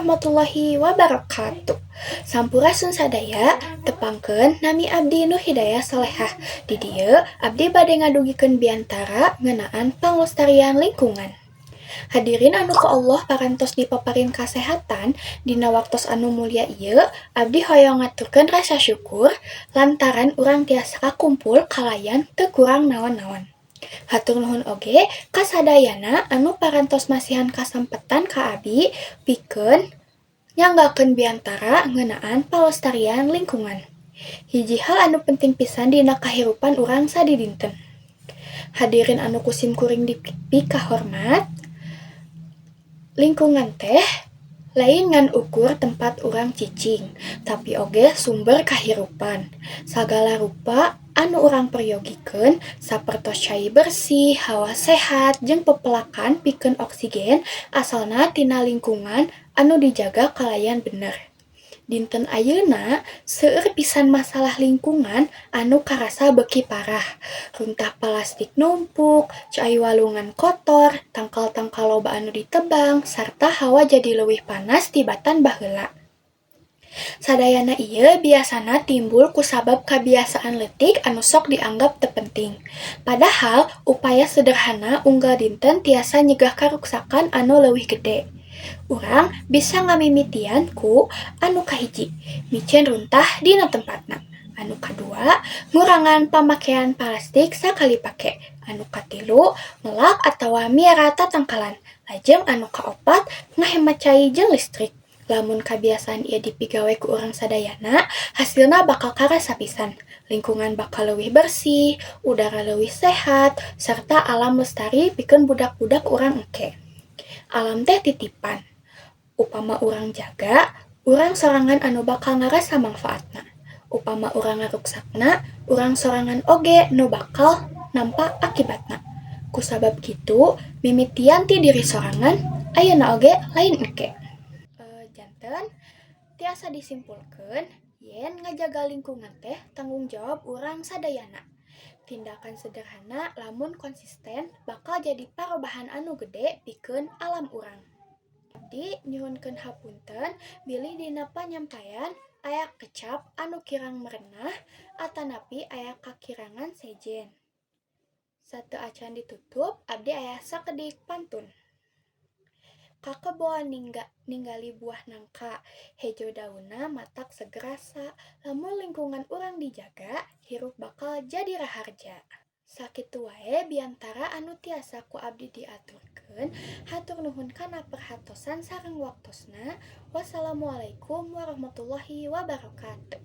warahmatullahi wabarakatuh. Sampurasun sadaya, tepangkeun nami abdi nu hidayah salehah. Di dieu abdi bade ngadugikeun biantara ngeunaan panglestarian lingkungan. Hadirin anu ku Allah parantos dipaparin kasehatan dina waktos anu mulia ieu, abdi hoyong ngaturkeun rasa syukur lantaran urang tiasa kakumpul kalayan teu kurang naon-naon. Hatur nuhun oge kasadayana anu parantos masihan kasampetan ka abdi pikeun nyanggakeun biantara ngeunaan palestarian lingkungan. Hiji hal anu penting pisan dina kahirupan urang sadidinten. Hadirin anu kusim kuring dipipi kahormat, lingkungan teh lain ngan ukur tempat urang cicing, tapi oge sumber kahirupan. Sagala rupa anu urang peryogikeun sapertos cai bersih, hawa sehat, jeung pepelakan pikeun oksigen asalna tina lingkungan anu dijaga kalayan bener. Dinten ayeuna seueur pisan masalah lingkungan anu karasa beuki parah. Runtah plastik numpuk, cai walungan kotor, tangkal-tangkal loba anu ditebang, sarta hawa jadi leuwih panas tibatan baheula. Sadayana ieu biasana timbul kusabab kabiasaan leutik anu sok dianggap teu penting. Padahal upaya sederhana unggal dinten tiasa nyegah karuksakan anu leuwih gede. Urang bisa ngamimitian ku anu kahiji, micen runtah dina tempatna. Anu kadua, ngurangan pamakean plastik sakali pake. Anu katilu, ngelak atawa miara tatangkalan. Lajeng anu kaopat, ngahemat cai jeung listrik. Lamun kabiasaan ieu dipigawe ku urang sadayana, hasilna bakal karasa pisan. Lingkungan bakal leuwih bersih, udara leuwih sehat, serta alam lestari pikeun budak-budak urang engke. Alam teh titipan. Upama urang jaga, urang sorangan anu bakal ngarasa manfaatna. Upama urang ngaruksakna, urang sorangan oge nu bakal nampa akibatna. Kusabab kitu, mimitian ti diri sorangan, ayeuna oge lain engke. Janten, tiasa disimpulkeun yen ngajaga lingkungan teh tanggung jawab urang sadayana. Tindakan sederhana lamun konsisten bakal jadi parobahan anu gede pikeun alam urang. Abdi nyuhunkeun hapunten bilih dina panyampaian aya kecap anu kirang merenah atanapi aya kakirangan sejen. Sateu acan ditutup, abdi aya sakedik pantun. Kakeboan ninggali buah nangka, hejo daunna matak segerasa, lamun lingkungan urang dijaga, hirup bakal jadi raharja. Sakitu wae biantara anu tiasa ku abdi diaturkeun, hatur nuhun kana perhatosan sareng waktosna. Wassalamualaikum warahmatullahi wabarakatuh.